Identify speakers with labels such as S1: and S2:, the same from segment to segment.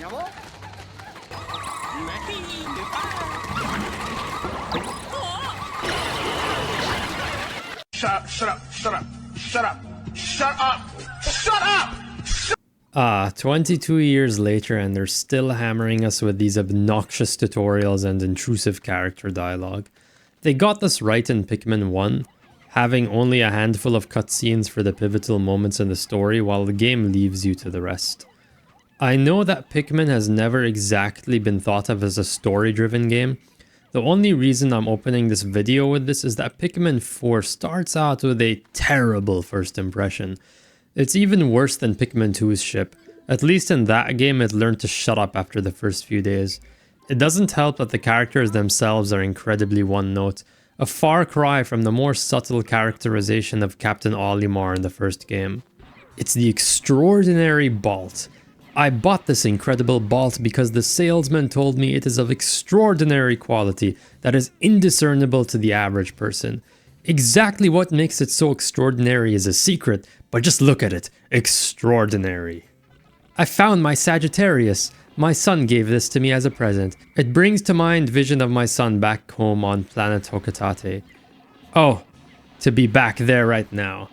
S1: Shut up, shut up, shut up, shut up, shut up!
S2: 22 years later and they're still hammering us with these obnoxious tutorials and intrusive character dialogue. They got this right in Pikmin 1, having only a handful of cutscenes for the pivotal moments in the story while the game leaves you to the rest. I know that Pikmin has never exactly been thought of as a story-driven game. The only reason I'm opening this video with this is that Pikmin 4 starts out with a terrible first impression. It's even worse than Pikmin 2's ship. At least in that game it learned to shut up after the first few days. It doesn't help that the characters themselves are incredibly one-note, a far cry from the more subtle characterization of Captain Olimar in the first game. It's the extraordinary bolt. I bought this incredible bolt because the salesman told me it is of extraordinary quality that is indiscernible to the average person. Exactly what makes it so extraordinary is a secret, but just look at it. Extraordinary. I found my Sagittarius. My son gave this to me as a present. It brings to mind vision of my son back home on planet Hokotate. Oh, to be back there right now.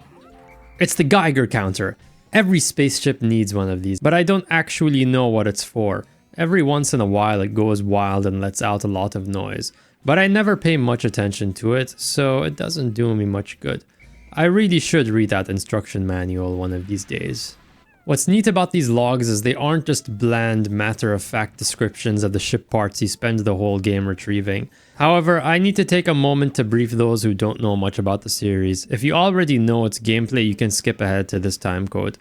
S2: It's the Geiger counter. Every spaceship needs one of these, but I don't actually know what it's for. Every once in a while it goes wild and lets out a lot of noise, but I never pay much attention to it, so it doesn't do me much good. I really should read that instruction manual one of these days. What's neat about these logs is they aren't just bland, matter-of-fact descriptions of the ship parts you spend the whole game retrieving. However, I need to take a moment to brief those who don't know much about the series. If you already know its gameplay, you can skip ahead to this timecode.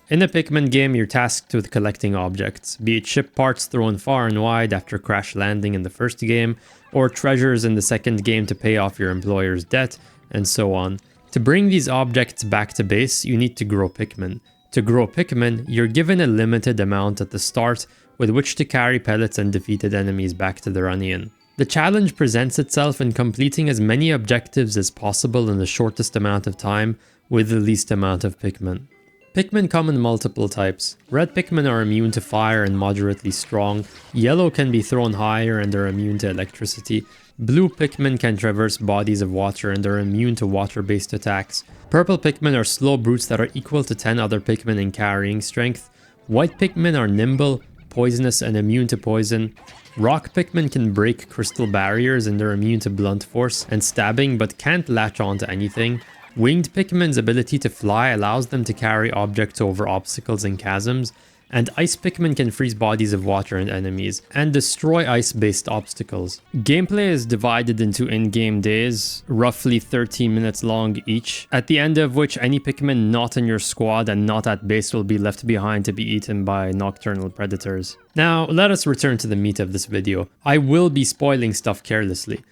S2: In a Pikmin game, you're tasked with collecting objects, be it ship parts thrown far and wide after crash landing in the first game, or treasures in the second game to pay off your employer's debt, and so on. To bring these objects back to base, you need to grow Pikmin. To grow Pikmin, you're given a limited amount at the start with which to carry pellets and defeated enemies back to the Runnion. The challenge presents itself in completing as many objectives as possible in the shortest amount of time with the least amount of Pikmin. Pikmin come in multiple types. Red Pikmin are immune to fire and moderately strong. Yellow can be thrown higher and are immune to electricity. Blue Pikmin can traverse bodies of water and are immune to water-based attacks. Purple Pikmin are slow brutes that are equal to 10 other Pikmin in carrying strength. White Pikmin are nimble, poisonous, and immune to poison. Rock Pikmin can break crystal barriers and are immune to blunt force and stabbing but can't latch onto anything. Winged Pikmin's ability to fly allows them to carry objects over obstacles and chasms. And Ice Pikmin can freeze bodies of water and enemies, and destroy ice-based obstacles. Gameplay is divided into in-game days, roughly 13 minutes long each, at the end of which any Pikmin not in your squad and not at base will be left behind to be eaten by nocturnal predators. Now, let us return to the meat of this video. I will be spoiling stuff carelessly.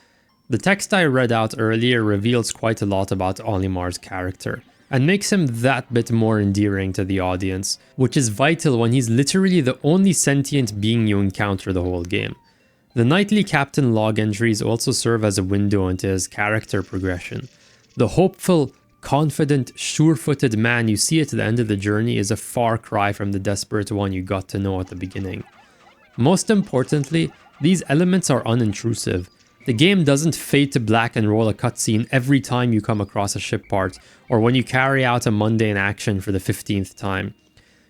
S2: The text I read out earlier reveals quite a lot about Olimar's character, and makes him that bit more endearing to the audience, which is vital when he's literally the only sentient being you encounter the whole game. The nightly captain log entries also serve as a window into his character progression. The hopeful, confident, sure-footed man you see at the end of the journey is a far cry from the desperate one you got to know at the beginning. Most importantly, these elements are unintrusive. The game doesn't fade to black and roll a cutscene every time you come across a ship part, or when you carry out a mundane action for the 15th time.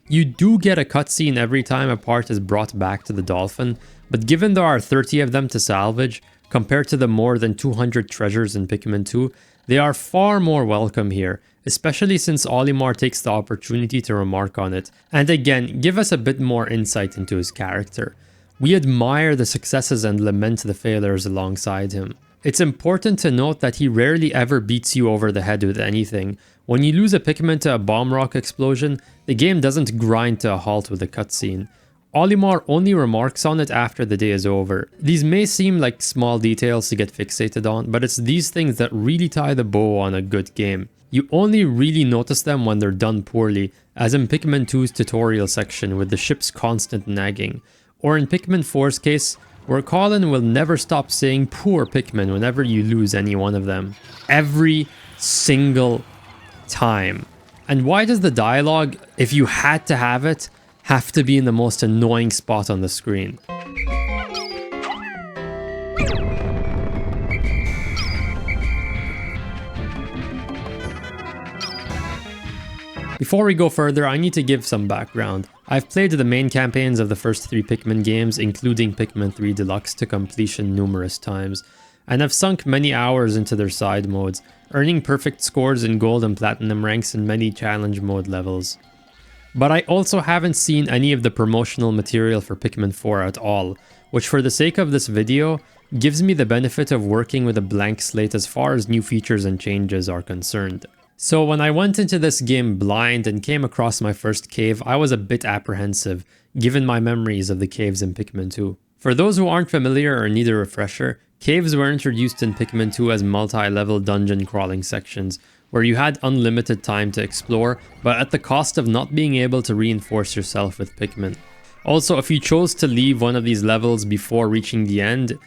S2: You do get a cutscene every time a part is brought back to the Dolphin, but given there are 30 of them to salvage, compared to the more than 200 treasures in Pikmin 2, they are far more welcome here, especially since Olimar takes the opportunity to remark on it, and again, give us a bit more insight into his character. We admire the successes and lament the failures alongside him. It's important to note that he rarely ever beats you over the head with anything. When you lose a Pikmin to a bomb rock explosion, the game doesn't grind to a halt with a cutscene. Olimar only remarks on it after the day is over. These may seem like small details to get fixated on, but it's these things that really tie the bow on a good game. You only really notice them when they're done poorly, as in Pikmin 2's tutorial section with the ship's constant nagging. Or in Pikmin 4's case, where Colin will never stop saying poor Pikmin whenever you lose any one of them. Every single time. And why does the dialogue, if you had to have it, have to be in the most annoying spot on the screen. Before we go further, I need to give some background. I've played the main campaigns of the first 3 Pikmin games, including Pikmin 3 Deluxe, to completion numerous times, and I've sunk many hours into their side modes, earning perfect scores in gold and platinum ranks in many challenge mode levels. But I also haven't seen any of the promotional material for Pikmin 4 at all, which for the sake of this video, gives me the benefit of working with a blank slate as far as new features and changes are concerned. So when I went into this game blind and came across my first cave, I was a bit apprehensive, given my memories of the caves in Pikmin 2. For those who aren't familiar or need a refresher, caves were introduced in Pikmin 2 as multi-level dungeon crawling sections, where you had unlimited time to explore, but at the cost of not being able to reinforce yourself with Pikmin. Also, if you chose to leave one of these levels before reaching the end,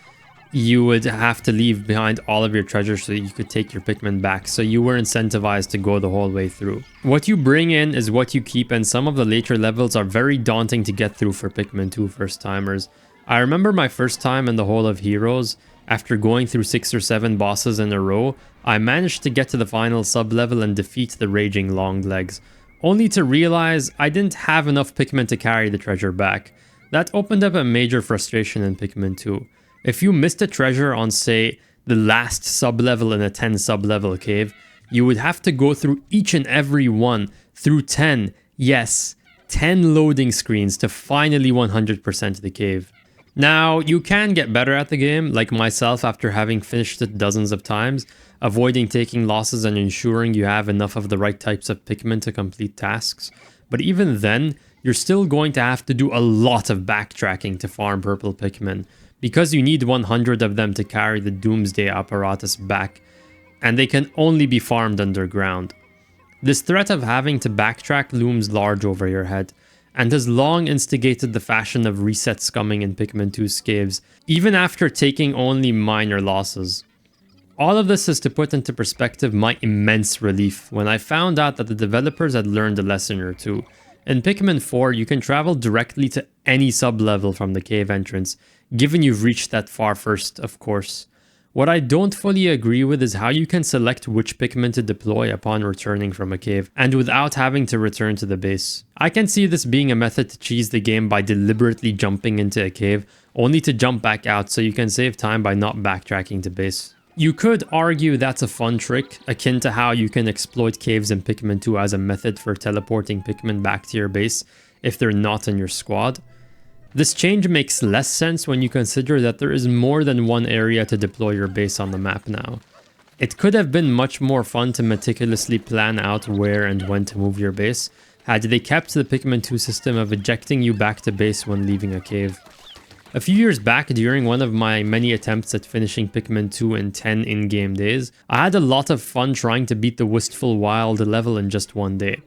S2: you would have to leave behind all of your treasure so you could take your Pikmin back, so you were incentivized to go the whole way through. What you bring in is what you keep, and some of the later levels are very daunting to get through for Pikmin 2 first-timers. I remember my first time in the Hole of Heroes. After going through 6 or 7 bosses in a row, I managed to get to the final sub-level and defeat the Raging Longlegs, only to realize I didn't have enough Pikmin to carry the treasure back. That opened up a major frustration in Pikmin 2. If you missed a treasure on, say, the last sub-level in a 10 sub-level cave, you would have to go through each and every one, through 10, yes, 10 loading screens to finally 100% the cave. Now, you can get better at the game, like myself after having finished it dozens of times, avoiding taking losses and ensuring you have enough of the right types of Pikmin to complete tasks. But even then, you're still going to have to do a lot of backtracking to farm purple Pikmin, because you need 100 of them to carry the Doomsday apparatus back, and they can only be farmed underground. This threat of having to backtrack looms large over your head, and has long instigated the fashion of resets coming in Pikmin 2's caves, even after taking only minor losses. All of this is to put into perspective my immense relief when I found out that the developers had learned a lesson or two. In Pikmin 4, you can travel directly to any sub-level from the cave entrance, given you've reached that far first, of course. What I don't fully agree with is how you can select which Pikmin to deploy upon returning from a cave, and without having to return to the base. I can see this being a method to cheese the game by deliberately jumping into a cave, only to jump back out so you can save time by not backtracking to base. You could argue that's a fun trick, akin to how you can exploit caves in Pikmin 2 as a method for teleporting Pikmin back to your base if they're not in your squad. This change makes less sense when you consider that there is more than one area to deploy your base on the map now. It could have been much more fun to meticulously plan out where and when to move your base, had they kept the Pikmin 2 system of ejecting you back to base when leaving a cave. A few years back, during one of my many attempts at finishing Pikmin 2 in 10 in-game days, I had a lot of fun trying to beat the Wistful Wild level in just one day.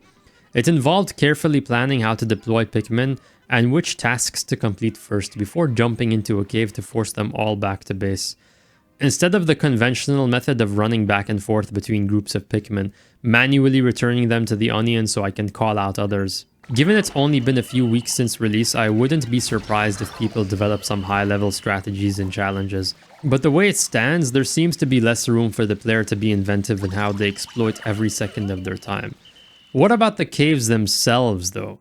S2: It involved carefully planning how to deploy Pikmin and which tasks to complete first before jumping into a cave to force them all back to base. Instead of the conventional method of running back and forth between groups of Pikmin, manually returning them to the Onion so I can call out others. Given it's only been a few weeks since release, I wouldn't be surprised if people develop some high-level strategies and challenges. But the way it stands, there seems to be less room for the player to be inventive in how they exploit every second of their time. What about the caves themselves, though?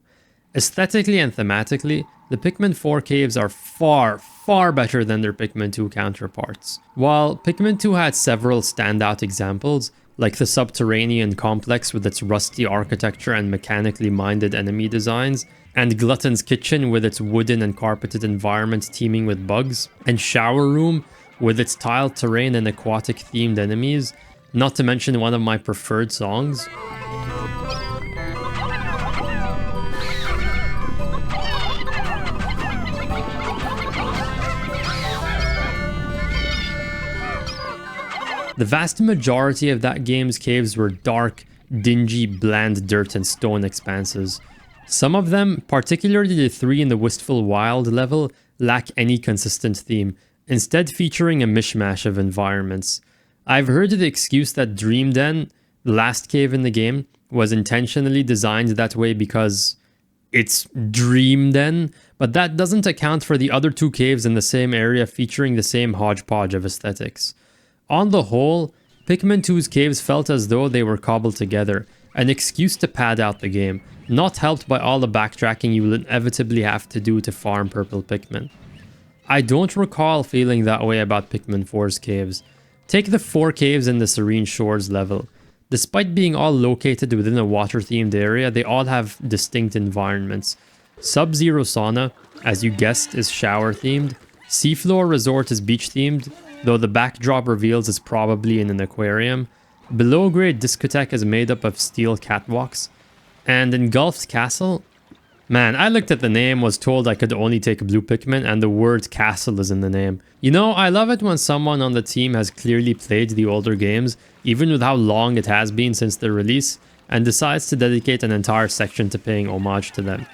S2: Aesthetically and thematically, the Pikmin 4 caves are far better than their Pikmin 2 counterparts. While Pikmin 2 had several standout examples, like the subterranean complex with its rusty architecture and mechanically minded enemy designs, and Glutton's Kitchen with its wooden and carpeted environment teeming with bugs, and Shower Room with its tiled terrain and aquatic themed enemies, not to mention one of my preferred songs. The vast majority of that game's caves were dark, dingy, bland dirt and stone expanses. Some of them, particularly the 3 in the Wistful Wild level, lack any consistent theme, instead featuring a mishmash of environments. I've heard the excuse that Dream Den, the last cave in the game, was intentionally designed that way because its dream den, but that doesn't account for the other 2 caves in the same area featuring the same hodgepodge of aesthetics. On the whole, Pikmin 2's caves felt as though they were cobbled together, an excuse to pad out the game, not helped by all the backtracking you will inevitably have to do to farm purple Pikmin. I don't recall feeling that way about Pikmin 4's caves. Take the 4 caves in the Serene Shores level. Despite being all located within a water-themed area, they all have distinct environments. Sub-Zero Sauna, as you guessed, is shower-themed. Seafloor Resort is beach-themed, though the backdrop reveals it's probably in an aquarium. Below-grade Discotheque is made up of steel catwalks. And Engulfed Castle? Man, I looked at the name, was told I could only take blue Pikmin, and the word castle is in the name. You know, I love it when someone on the team has clearly played the older games, even with how long it has been since their release, and decides to dedicate an entire section to paying homage to them.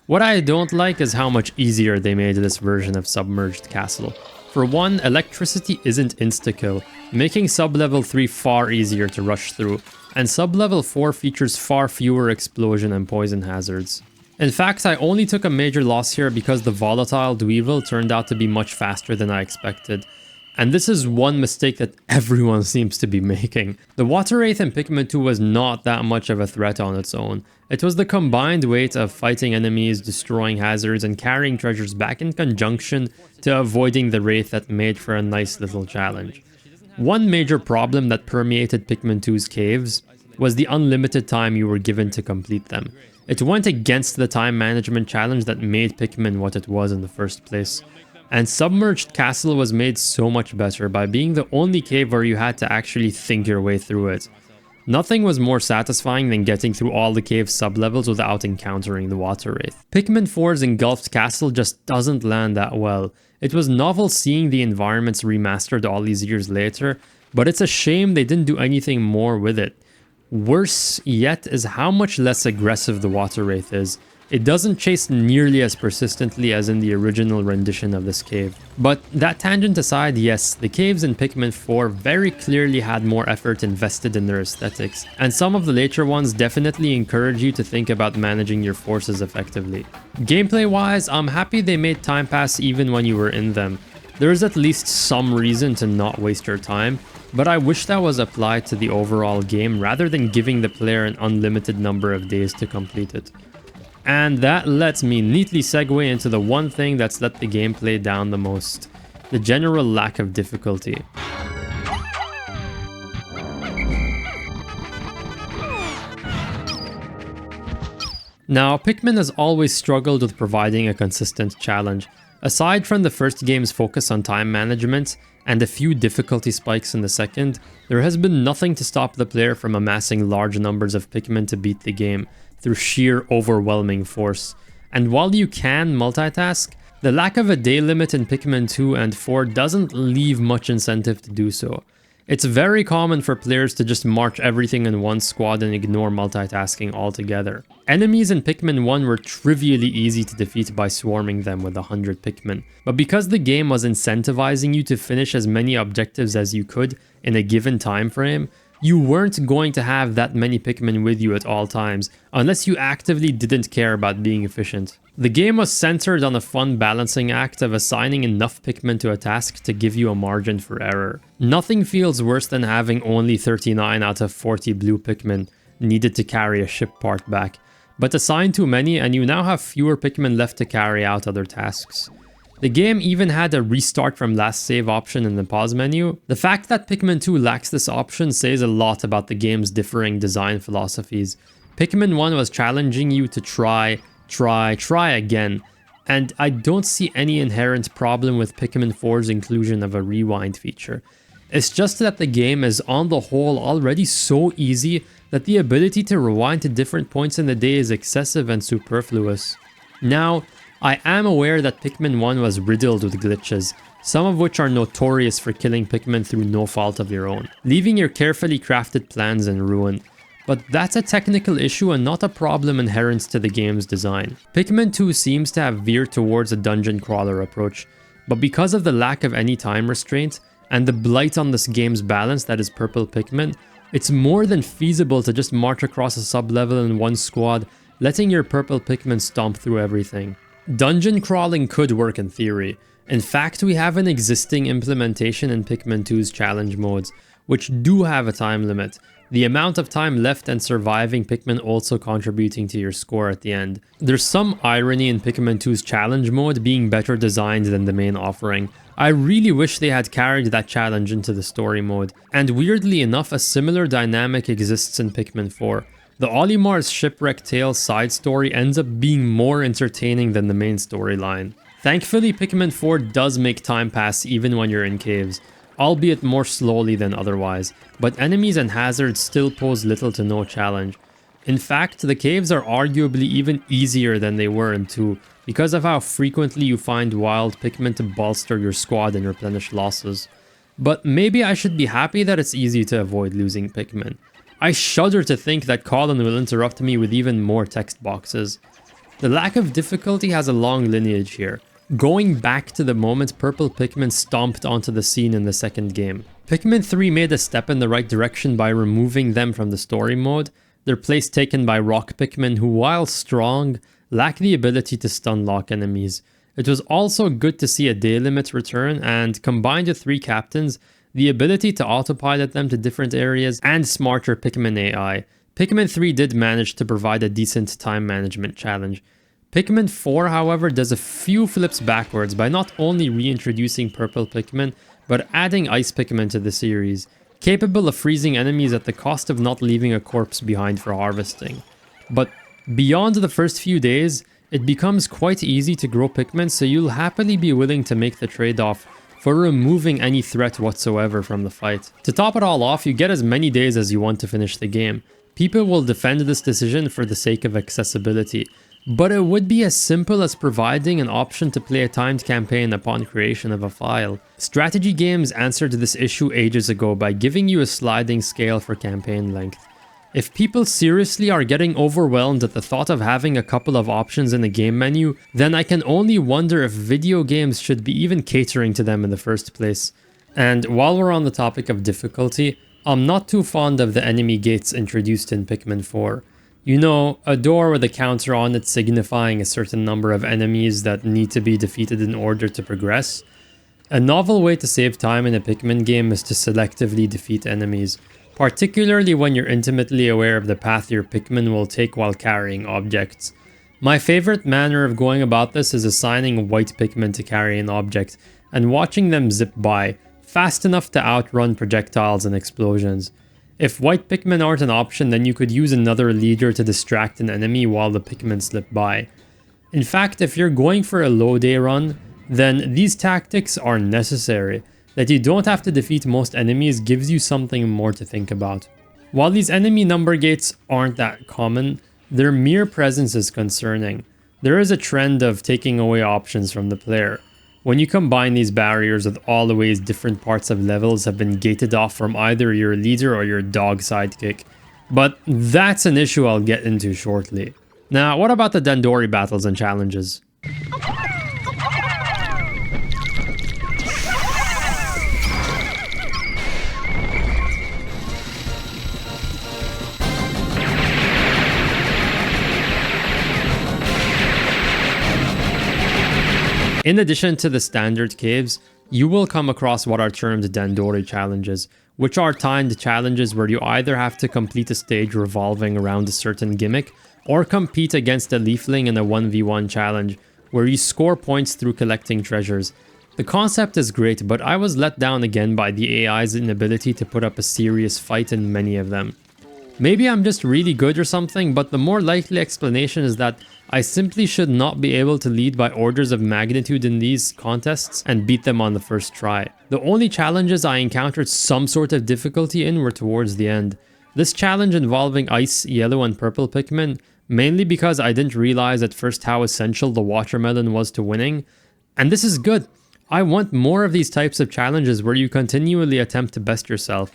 S2: What I don't like is how much easier they made this version of Submerged Castle. For one, electricity isn't insta-kill, making sub-level 3 far easier to rush through, and sub-level 4 features far fewer explosion and poison hazards. In fact, I only took a major loss here because the volatile Dweevil turned out to be much faster than I expected. And this is one mistake that everyone seems to be making. The Water Wraith in Pikmin 2 was not that much of a threat on its own. It was the combined weight of fighting enemies, destroying hazards, and carrying treasures back in conjunction to avoiding the Wraith that made for a nice little challenge. One major problem that permeated Pikmin 2's caves was the unlimited time you were given to complete them. It went against the time management challenge that made Pikmin what it was in the first place. And Submerged Castle was made so much better by being the only cave where you had to actually think your way through it. Nothing was more satisfying than getting through all the cave sublevels without encountering the Water Wraith. Pikmin 4's Engulfed Castle just doesn't land that well. It was novel seeing the environments remastered all these years later, but it's a shame they didn't do anything more with it. Worse yet is how much less aggressive the Water Wraith is. It doesn't chase nearly as persistently as in the original rendition of this cave. But that tangent aside, yes, the caves in Pikmin 4 very clearly had more effort invested in their aesthetics, and some of the later ones definitely encourage you to think about managing your forces effectively. Gameplay wise, I'm happy they made time pass even when you were in them. There's at least some reason to not waste your time, but I wish that was applied to the overall game rather than giving the player an unlimited number of days to complete it. And that lets me neatly segue into the one thing that's let the gameplay down the most: the general lack of difficulty. Now, Pikmin has always struggled with providing a consistent challenge. Aside from the first game's focus on time management and a few difficulty spikes in the second, there has been nothing to stop the player from amassing large numbers of Pikmin to beat the game through sheer overwhelming force. And while you can multitask, the lack of a day limit in Pikmin 2 and 4 doesn't leave much incentive to do so. It's very common for players to just march everything in one squad and ignore multitasking altogether. Enemies in Pikmin 1 were trivially easy to defeat by swarming them with 100 Pikmin, but because the game was incentivizing you to finish as many objectives as you could in a given time frame, you weren't going to have that many Pikmin with you at all times, unless you actively didn't care about being efficient. The game was centered on a fun balancing act of assigning enough Pikmin to a task to give you a margin for error. Nothing feels worse than having only 39 out of 40 blue Pikmin needed to carry a ship part back, but assign too many and you now have fewer Pikmin left to carry out other tasks. The game even had a restart from last save option in the pause menu. The fact that Pikmin 2 lacks this option says a lot about the game's differing design philosophies. Pikmin 1 was challenging you to try again, and I don't see any inherent problem with Pikmin 4's inclusion of a rewind feature. It's just that the game is on the whole already so easy that the ability to rewind to different points in the day is excessive and superfluous. Now, I am aware that Pikmin 1 was riddled with glitches, some of which are notorious for killing Pikmin through no fault of your own, leaving your carefully crafted plans in ruin. But that's a technical issue and not a problem inherent to the game's design. Pikmin 2 seems to have veered towards a dungeon crawler approach, but because of the lack of any time restraint and the blight on this game's balance that is purple Pikmin, it's more than feasible to just march across a sub-level in one squad letting your purple Pikmin stomp through everything. Dungeon crawling could work in theory. In fact, we have an existing implementation in Pikmin 2's challenge modes, which do have a time limit. The amount of time left and surviving Pikmin also contributing to your score at the end. There's some irony in Pikmin 2's challenge mode being better designed than the main offering. I really wish they had carried that challenge into the story mode. And weirdly enough, a similar dynamic exists in Pikmin 4. The Olimar's Shipwreck Tales side story ends up being more entertaining than the main storyline. Thankfully, Pikmin 4 does make time pass even when you're in caves, albeit more slowly than otherwise, but enemies and hazards still pose little to no challenge. In fact, the caves are arguably even easier than they were in 2, because of how frequently you find wild Pikmin to bolster your squad and replenish losses. But maybe I should be happy that it's easy to avoid losing Pikmin. I shudder to think that Colin will interrupt me with even more text boxes. The lack of difficulty has a long lineage here, going back to the moment purple Pikmin stomped onto the scene in the second game. Pikmin 3 made a step in the right direction by removing them from the story mode, their place taken by rock Pikmin who, while strong, lack the ability to stun lock enemies. It was also good to see a day limit return and, combined with 3 captains, the ability to autopilot them to different areas and smarter Pikmin AI. Pikmin 3 did manage to provide a decent time management challenge. Pikmin 4, however, does a few flips backwards by not only reintroducing purple Pikmin, but adding Ice Pikmin to the series, capable of freezing enemies at the cost of not leaving a corpse behind for harvesting. But beyond the first few days, it becomes quite easy to grow Pikmin, so you'll happily be willing to make the trade-off for removing any threat whatsoever from the fight. To top it all off, you get as many days as you want to finish the game. People will defend this decision for the sake of accessibility, but it would be as simple as providing an option to play a timed campaign upon creation of a file. Strategy games answered this issue ages ago by giving you a sliding scale for campaign length. If people seriously are getting overwhelmed at the thought of having a couple of options in the game menu, then I can only wonder if video games should be even catering to them in the first place. And while we're on the topic of difficulty, I'm not too fond of the enemy gates introduced in Pikmin 4. You know, a door with a counter on it signifying a certain number of enemies that need to be defeated in order to progress. A novel way to save time in a Pikmin game is to selectively defeat enemies, particularly when you're intimately aware of the path your Pikmin will take while carrying objects. My favorite manner of going about this is assigning white Pikmin to carry an object, and watching them zip by, fast enough to outrun projectiles and explosions. If white Pikmin aren't an option, then you could use another leader to distract an enemy while the Pikmin slip by. In fact, if you're going for a low day run, then these tactics are necessary. That you don't have to defeat most enemies gives you something more to think about. While these enemy number gates aren't that common, their mere presence is concerning. There is a trend of taking away options from the player. When you combine these barriers with all the ways different parts of levels have been gated off from either your leader or your dog sidekick. But that's an issue I'll get into shortly. Now, what about the Dandori battles and challenges? In addition to the standard caves, you will come across what are termed Dandori challenges, which are timed challenges where you either have to complete a stage revolving around a certain gimmick, or compete against a leafling in a 1v1 challenge, where you score points through collecting treasures. The concept is great, but I was let down again by the AI's inability to put up a serious fight in many of them. Maybe I'm just really good or something, but the more likely explanation is that I simply should not be able to lead by orders of magnitude in these contests and beat them on the first try. The only challenges I encountered some sort of difficulty in were towards the end. This challenge involving ice, yellow and purple Pikmin, mainly because I didn't realize at first how essential the watermelon was to winning. And this is good. I want more of these types of challenges where you continually attempt to best yourself.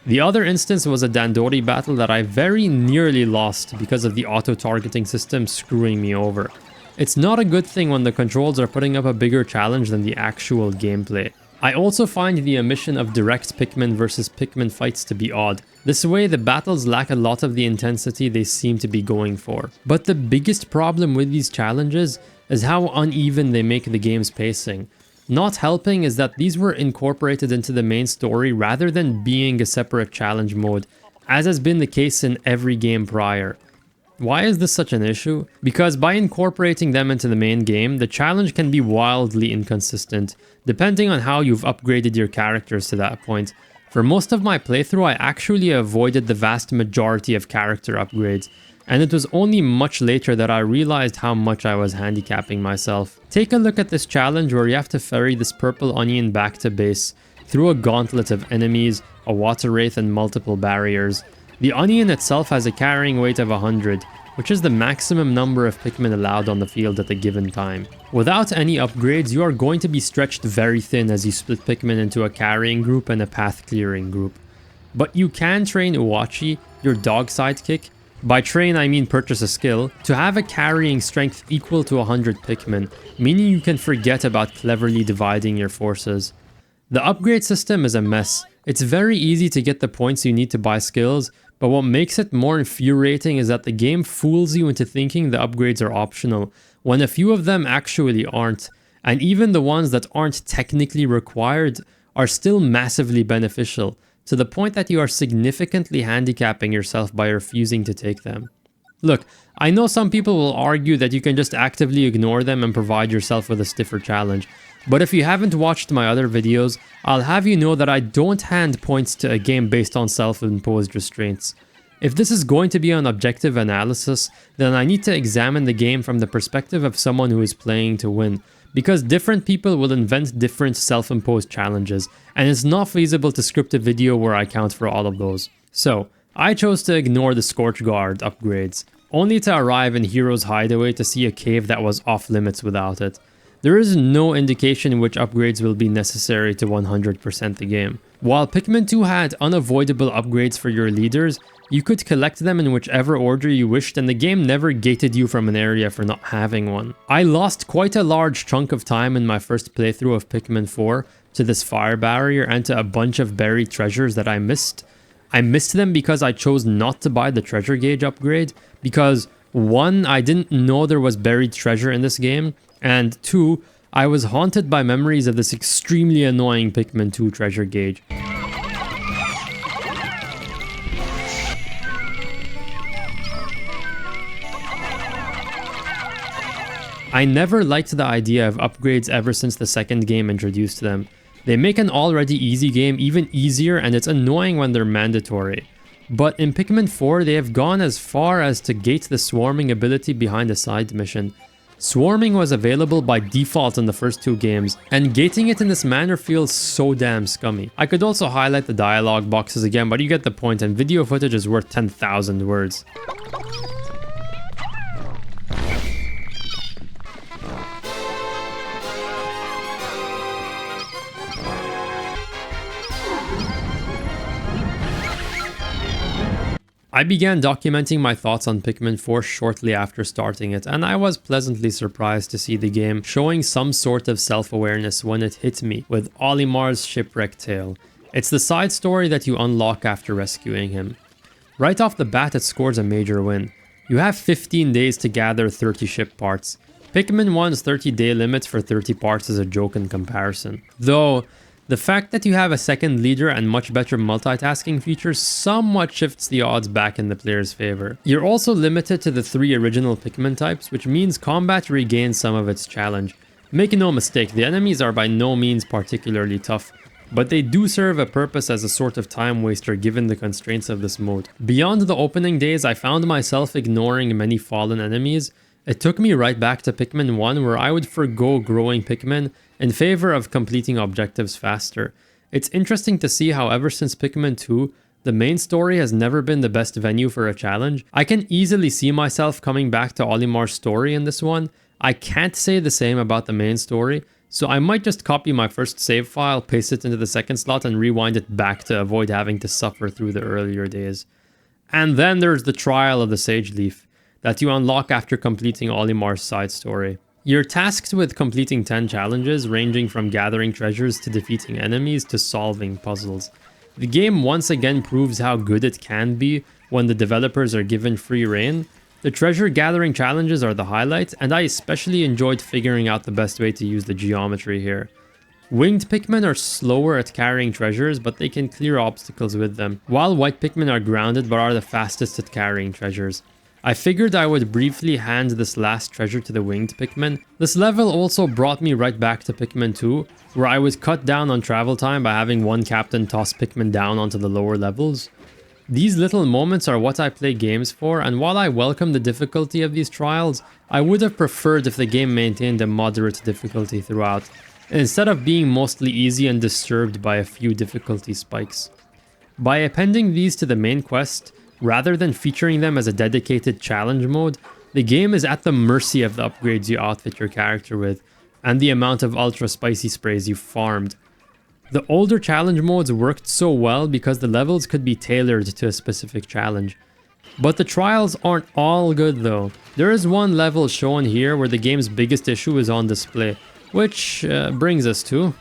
S2: The other instance was a Dandori battle that I very nearly lost because of the auto-targeting system screwing me over. It's not a good thing when the controls are putting up a bigger challenge than the actual gameplay. I also find the omission of direct Pikmin versus Pikmin fights to be odd. This way, the battles lack a lot of the intensity they seem to be going for. But the biggest problem with these challenges is how uneven they make the game's pacing. Not helping is that these were incorporated into the main story rather than being a separate challenge mode, as has been the case in every game prior. Why is this such an issue? Because by incorporating them into the main game, the challenge can be wildly inconsistent, depending on how you've upgraded your characters to that point. For most of my playthrough, I actually avoided the vast majority of character upgrades, and it was only much later that I realized how much I was handicapping myself. Take a look at this challenge where you have to ferry this purple onion back to base, through a gauntlet of enemies, a water wraith and multiple barriers. The onion itself has a carrying weight of 100, which is the maximum number of Pikmin allowed on the field at a given time. Without any upgrades, you are going to be stretched very thin as you split Pikmin into a carrying group and a path clearing group. But you can train Uwachi, your dog sidekick, by train I mean purchase a skill, to have a carrying strength equal to 100 Pikmin, meaning you can forget about cleverly dividing your forces. The upgrade system is a mess. It's very easy to get the points you need to buy skills, but what makes it more infuriating is that the game fools you into thinking the upgrades are optional, when a few of them actually aren't, and even the ones that aren't technically required are still massively beneficial, to the point that you are significantly handicapping yourself by refusing to take them. Look, I know some people will argue that you can just actively ignore them and provide yourself with a stiffer challenge, but if you haven't watched my other videos, I'll have you know that I don't hand points to a game based on self-imposed restraints. If this is going to be an objective analysis, then I need to examine the game from the perspective of someone who is playing to win, because different people will invent different self-imposed challenges, and it's not feasible to script a video where I count for all of those. So, I chose to ignore the Scorch Guard upgrades, only to arrive in Hero's Hideaway to see a cave that was off limits without it. There is no indication which upgrades will be necessary to 100% the game. While Pikmin 2 had unavoidable upgrades for your leaders, you could collect them in whichever order you wished, and the game never gated you from an area for not having one. I lost quite a large chunk of time in my first playthrough of Pikmin 4 to this fire barrier and to a bunch of buried treasures that I missed. I missed them because I chose not to buy the treasure gauge upgrade, because 1, I didn't know there was buried treasure in this game, and 2, I was haunted by memories of this extremely annoying Pikmin 2 treasure gauge. I never liked the idea of upgrades ever since the second game introduced them. They make an already easy game even easier, and it's annoying when they're mandatory. But in Pikmin 4, they have gone as far as to gate the swarming ability behind a side mission. Swarming was available by default in the first 2 games, and gating it in this manner feels so damn scummy. I could also highlight the dialogue boxes again, but you get the point, and video footage is worth 10,000 words. I began documenting my thoughts on Pikmin 4 shortly after starting it, and I was pleasantly surprised to see the game showing some sort of self-awareness when it hit me with Olimar's shipwreck tale. It's the side story that you unlock after rescuing him. Right off the bat, it scores a major win. You have 15 days to gather 30 ship parts. Pikmin 1's 30-day limit for 30 parts is a joke in comparison. Though, the fact that you have a second leader and much better multitasking features somewhat shifts the odds back in the player's favor. You're also limited to the 3 original Pikmin types, which means combat regains some of its challenge. Make no mistake, the enemies are by no means particularly tough, but they do serve a purpose as a sort of time waster given the constraints of this mode. Beyond the opening days, I found myself ignoring many fallen enemies. It took me right back to Pikmin 1, where I would forgo growing Pikmin in favor of completing objectives faster. It's interesting to see how ever since Pikmin 2, the main story has never been the best venue for a challenge. I can easily see myself coming back to Olimar's story in this one. I can't say the same about the main story, so I might just copy my first save file, paste it into the second slot, and rewind it back to avoid having to suffer through the earlier days. And then there's the Trial of the Sage Leaf that you unlock after completing Olimar's side story. You're tasked with completing 10 challenges, ranging from gathering treasures to defeating enemies to solving puzzles. The game once again proves how good it can be when the developers are given free rein. The treasure gathering challenges are the highlight, and I especially enjoyed figuring out the best way to use the geometry here. Winged Pikmin are slower at carrying treasures, but they can clear obstacles with them, while white Pikmin are grounded but are the fastest at carrying treasures. I figured I would briefly hand this last treasure to the winged Pikmin. This level also brought me right back to Pikmin 2, where I would cut down on travel time by having one captain toss Pikmin down onto the lower levels. These little moments are what I play games for, and while I welcome the difficulty of these trials, I would have preferred if the game maintained a moderate difficulty throughout, instead of being mostly easy and disturbed by a few difficulty spikes. By appending these to the main quest, rather than featuring them as a dedicated challenge mode, the game is at the mercy of the upgrades you outfit your character with, and the amount of ultra spicy sprays you farmed. The older challenge modes worked so well because the levels could be tailored to a specific challenge. But the trials aren't all good though. There is one level shown here where the game's biggest issue is on display, which brings us to...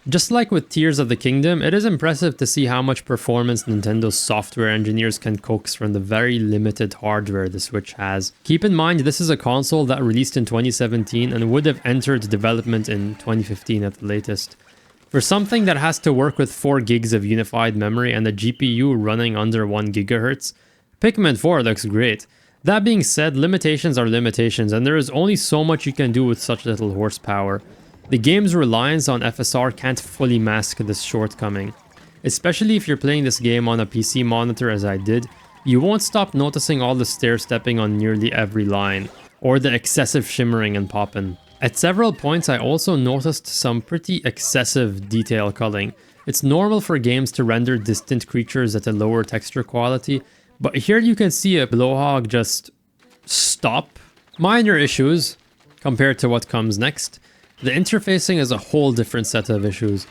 S2: Just like with Tears of the Kingdom, it is impressive to see how much performance Nintendo's software engineers can coax from the very limited hardware the Switch has. Keep in mind, this is a console that released in 2017 and would have entered development in 2015 at the latest. For something that has to work with 4 gigs of unified memory and a GPU running under 1 GHz, Pikmin 4 looks great. That being said, limitations are limitations, and there is only so much you can do with such little horsepower. The game's reliance on FSR can't fully mask this shortcoming. Especially if you're playing this game on a PC monitor as I did, you won't stop noticing all the stair-stepping on nearly every line, or the excessive shimmering and popping. At several points I also noticed some pretty excessive detail culling. It's normal for games to render distant creatures at a lower texture quality, but here you can see a blowhog just stop. Minor issues compared to what comes next. The interfacing is a whole different set of issues.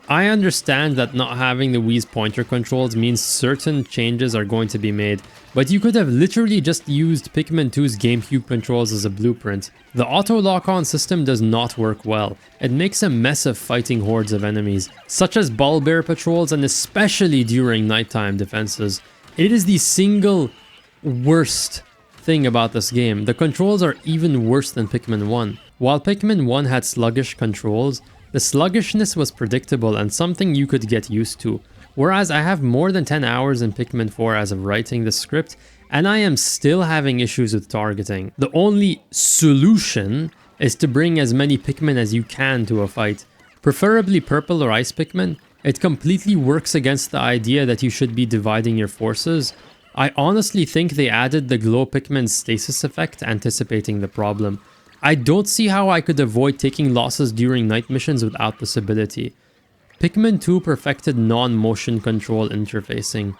S2: I understand that not having the Wii's pointer controls means certain changes are going to be made, but you could have literally just used Pikmin 2's GameCube controls as a blueprint. The auto lock-on system does not work well. It makes a mess of fighting hordes of enemies, such as Bulbear patrols and especially during nighttime defenses. It is the single worst thing about this game. The controls are even worse than Pikmin 1. While Pikmin 1 had sluggish controls, the sluggishness was predictable and something you could get used to, whereas I have more than 10 hours in Pikmin 4 as of writing the script, and I am still having issues with targeting. The only solution is to bring as many Pikmin as you can to a fight, preferably purple or ice Pikmin. It completely works against the idea that you should be dividing your forces. I honestly think they added the glow Pikmin's stasis effect, anticipating the problem. I don't see how I could avoid taking losses during night missions without this ability. Pikmin 2 perfected non-motion control interfacing.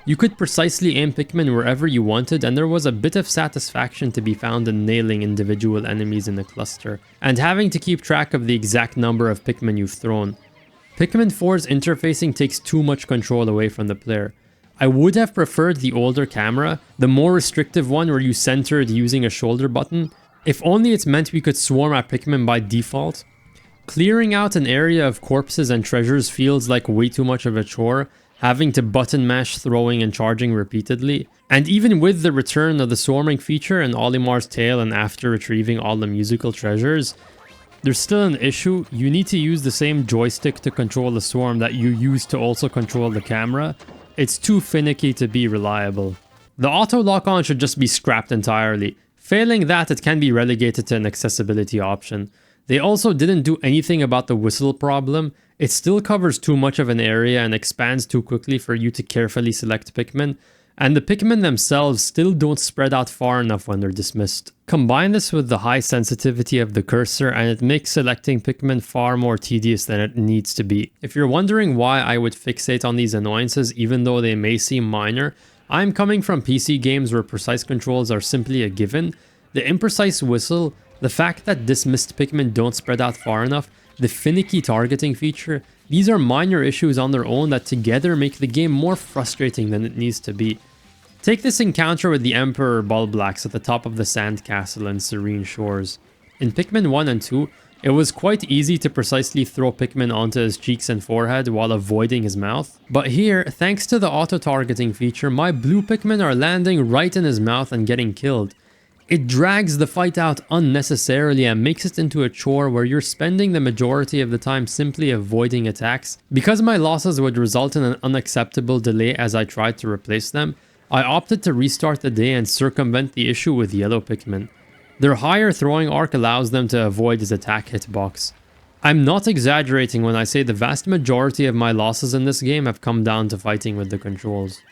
S2: You could precisely aim Pikmin wherever you wanted, and there was a bit of satisfaction to be found in nailing individual enemies in a cluster, and having to keep track of the exact number of Pikmin you've thrown. Pikmin 4's interfacing takes too much control away from the player. I would have preferred the older camera, the more restrictive one where you centered using a shoulder button. If only it meant we could swarm at Pikmin by default. Clearing out an area of corpses and treasures feels like way too much of a chore, having to button mash throwing and charging repeatedly. And even with the return of the swarming feature and Olimar's tail and after retrieving all the musical treasures, there's still an issue. You need to use the same joystick to control the swarm that you use to also control the camera. It's too finicky to be reliable. The auto lock-on should just be scrapped entirely. Failing that, it can be relegated to an accessibility option. They also didn't do anything about the whistle problem. It still covers too much of an area and expands too quickly for you to carefully select Pikmin, and the Pikmin themselves still don't spread out far enough when they're dismissed. Combine this with the high sensitivity of the cursor and it makes selecting Pikmin far more tedious than it needs to be. If you're wondering why I would fixate on these annoyances even though they may seem minor, I'm coming from PC games where precise controls are simply a given. The imprecise whistle, the fact that dismissed Pikmin don't spread out far enough, the finicky targeting feature, these are minor issues on their own that together make the game more frustrating than it needs to be. Take this encounter with the Emperor Bulblax at the top of the sandcastle in Serene Shores. In Pikmin 1 and 2, it was quite easy to precisely throw Pikmin onto his cheeks and forehead while avoiding his mouth. But here, thanks to the auto-targeting feature, my blue Pikmin are landing right in his mouth and getting killed. It drags the fight out unnecessarily and makes it into a chore where you're spending the majority of the time simply avoiding attacks. Because my losses would result in an unacceptable delay as I tried to replace them, I opted to restart the day and circumvent the issue with yellow Pikmin. Their higher throwing arc allows them to avoid his attack hitbox. I'm not exaggerating when I say the vast majority of my losses in this game have come down to fighting with the controls.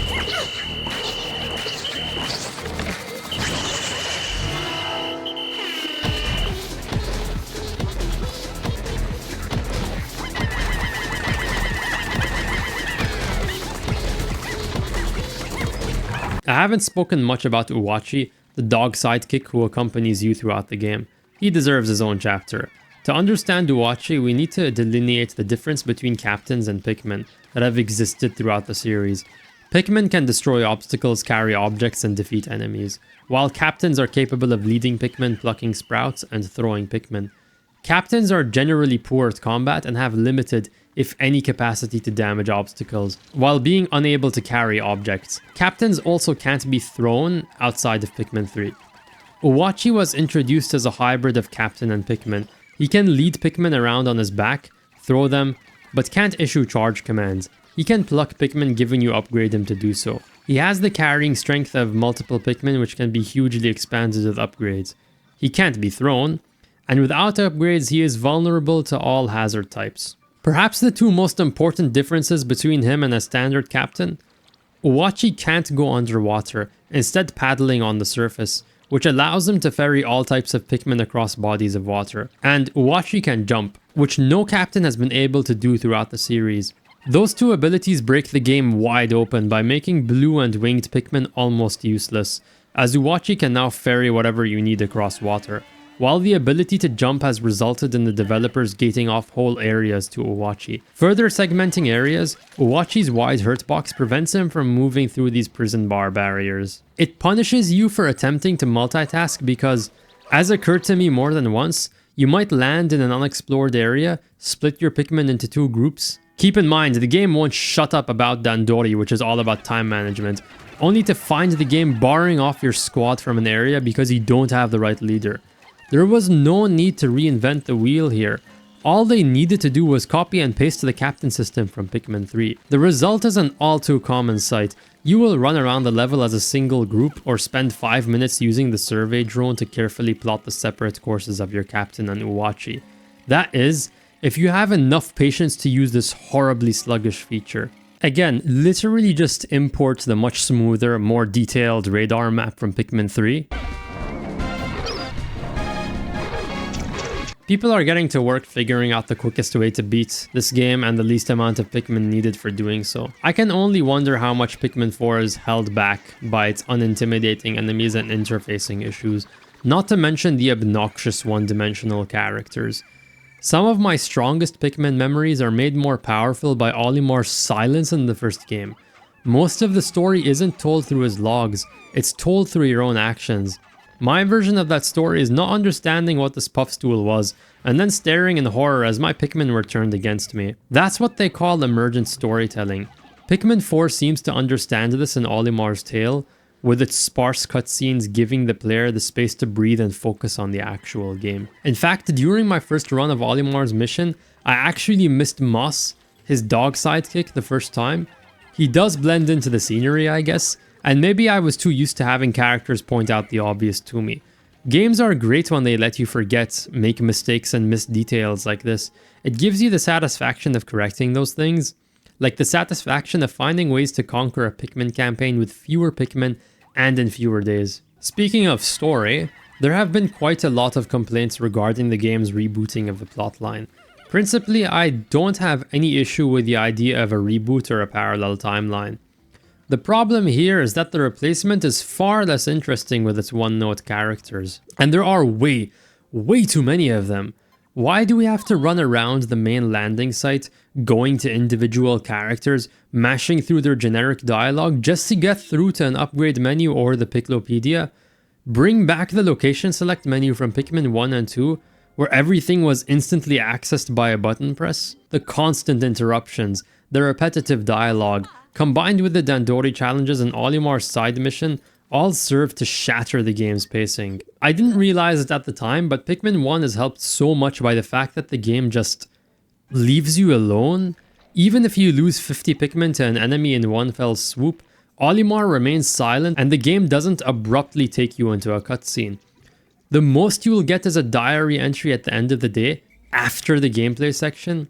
S2: I haven't spoken much about Uwachi, the dog sidekick who accompanies you throughout the game. He deserves his own chapter. To understand Uwachi, we need to delineate the difference between captains and Pikmin that have existed throughout the series. Pikmin can destroy obstacles, carry objects, and defeat enemies, while captains are capable of leading Pikmin, plucking sprouts, and throwing Pikmin. Captains are generally poor at combat and have limited, if any, capacity to damage obstacles, while being unable to carry objects. Captains also can't be thrown outside of Pikmin 3. Uwachi was introduced as a hybrid of Captain and Pikmin. He can lead Pikmin around on his back, throw them, but can't issue charge commands. He can pluck Pikmin, giving you upgrade him to do so. He has the carrying strength of multiple Pikmin, which can be hugely expanded with upgrades. He can't be thrown, and without upgrades he is vulnerable to all hazard types. Perhaps the two most important differences between him and a standard captain? Uwachi can't go underwater, instead paddling on the surface, which allows him to ferry all types of Pikmin across bodies of water. And Uwachi can jump, which no captain has been able to do throughout the series. Those two abilities break the game wide open by making blue and winged Pikmin almost useless, as Uwachi can now ferry whatever you need across water, while the ability to jump has resulted in the developers gating off whole areas to Uwachi. Further segmenting areas, Uwachi's wide hurtbox prevents him from moving through these prison bar barriers. It punishes you for attempting to multitask because, as occurred to me more than once, you might land in an unexplored area, split your Pikmin into two groups. Keep in mind, the game won't shut up about Dandori, which is all about time management, only to find the game barring off your squad from an area because you don't have the right leader. There was no need to reinvent the wheel here. All they needed to do was copy and paste the captain system from Pikmin 3. The result is an all too common sight. You will run around the level as a single group or spend 5 minutes using the survey drone to carefully plot the separate courses of your captain and Uwachi. That is, if you have enough patience to use this horribly sluggish feature. Again, literally just import the much smoother, more detailed radar map from Pikmin 3. People are getting to work figuring out the quickest way to beat this game and the least amount of Pikmin needed for doing so. I can only wonder how much Pikmin 4 is held back by its unintimidating enemies and interfacing issues, not to mention the obnoxious one-dimensional characters. Some of my strongest Pikmin memories are made more powerful by Olimar's silence in the first game. Most of the story isn't told through his logs, it's told through your own actions. My version of that story is not understanding what this puff stool was, and then staring in horror as my Pikmin were turned against me. That's what they call emergent storytelling. Pikmin 4 seems to understand this in Olimar's tale, with its sparse cutscenes giving the player the space to breathe and focus on the actual game. In fact, during my first run of Olimar's mission, I actually missed Moss, his dog sidekick, the first time. He does blend into the scenery, I guess, and maybe I was too used to having characters point out the obvious to me. Games are great when they let you forget, make mistakes and miss details like this. It gives you the satisfaction of correcting those things, like the satisfaction of finding ways to conquer a Pikmin campaign with fewer Pikmin and in fewer days. Speaking of story, there have been quite a lot of complaints regarding the game's rebooting of the plotline. Principally, I don't have any issue with the idea of a reboot or a parallel timeline. The problem here is that the replacement is far less interesting with its one-note characters. And there are way too many of them. Why do we have to run around the main landing site, going to individual characters, mashing through their generic dialogue just to get through to an upgrade menu or the Piclopedia? Bring back the location select menu from Pikmin 1 and 2, where everything was instantly accessed by a button press. The constant interruptions, the repetitive dialogue, combined with the Dandori challenges and Olimar's side mission, all serve to shatter the game's pacing. I didn't realize it at the time, but Pikmin 1 is helped so much by the fact that the game just leaves you alone. Even if you lose 50 Pikmin to an enemy in one fell swoop, Olimar remains silent and the game doesn't abruptly take you into a cutscene. The most you will get is a diary entry at the end of the day, after the gameplay section.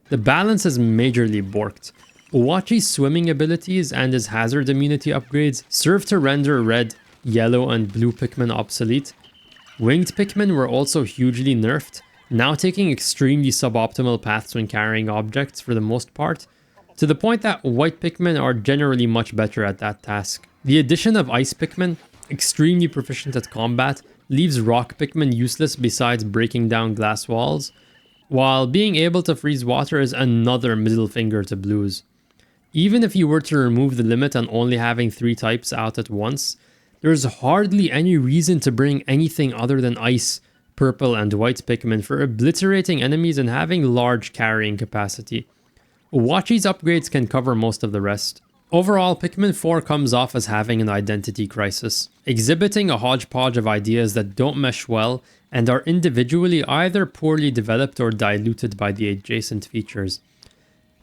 S2: The balance is majorly borked. Uwachi's swimming abilities and his hazard immunity upgrades serve to render red, yellow and blue Pikmin obsolete. Winged Pikmin were also hugely nerfed, now taking extremely suboptimal paths when carrying objects for the most part, to the point that white Pikmin are generally much better at that task. The addition of Ice Pikmin, extremely proficient at combat, leaves rock Pikmin useless besides breaking down glass walls, while being able to freeze water is another middle finger to blues. Even if you were to remove the limit on only having 3 types out at once, there's hardly any reason to bring anything other than ice, purple and white Pikmin for obliterating enemies and having large carrying capacity. Uwachi's upgrades can cover most of the rest. Overall, Pikmin 4 comes off as having an identity crisis, exhibiting a hodgepodge of ideas that don't mesh well and are individually either poorly developed or diluted by the adjacent features.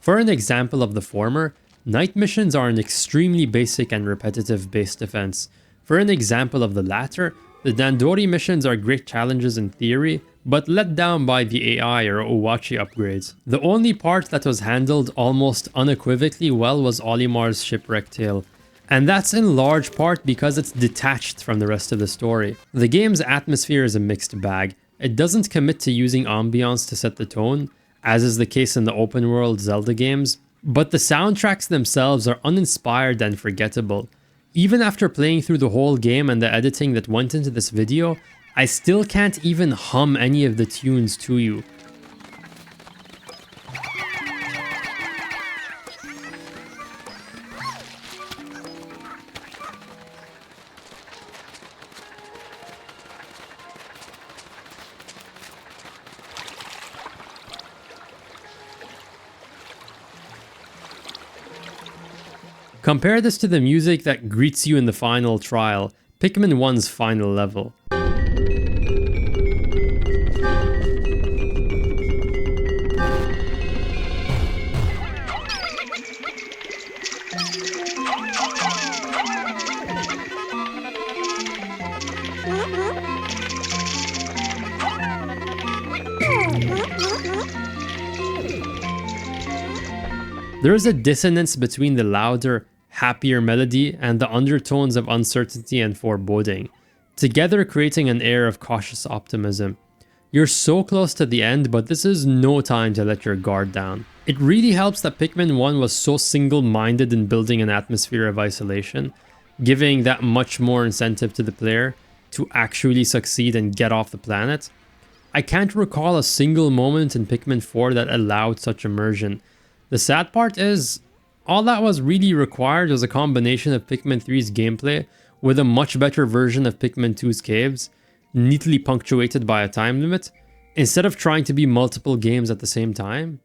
S2: For an example of the former, night missions are an extremely basic and repetitive base defense. For an example of the latter, the Dandori missions are great challenges in theory, but let down by the AI or Uwachi upgrades. The only part that was handled almost unequivocally well was Olimar's shipwreck tale, and that's in large part because it's detached from the rest of the story. The game's atmosphere is a mixed bag. It doesn't commit to using ambiance to set the tone, as is the case in the open world Zelda games, but the soundtracks themselves are uninspired and forgettable. Even after playing through the whole game and the editing that went into this video, I still can't even hum any of the tunes to you. Compare this to the music that greets you in the final trial, Pikmin 1's final level. There is a dissonance between the louder, happier melody and the undertones of uncertainty and foreboding, together creating an air of cautious optimism. You're so close to the end, but this is no time to let your guard down. It really helps that Pikmin 1 was so single-minded in building an atmosphere of isolation, giving that much more incentive to the player to actually succeed and get off the planet. I can't recall a single moment in Pikmin 4 that allowed such immersion. The sad part is, all that was really required was a combination of Pikmin 3's gameplay with a much better version of Pikmin 2's caves, neatly punctuated by a time limit, instead of trying to be multiple games at the same time.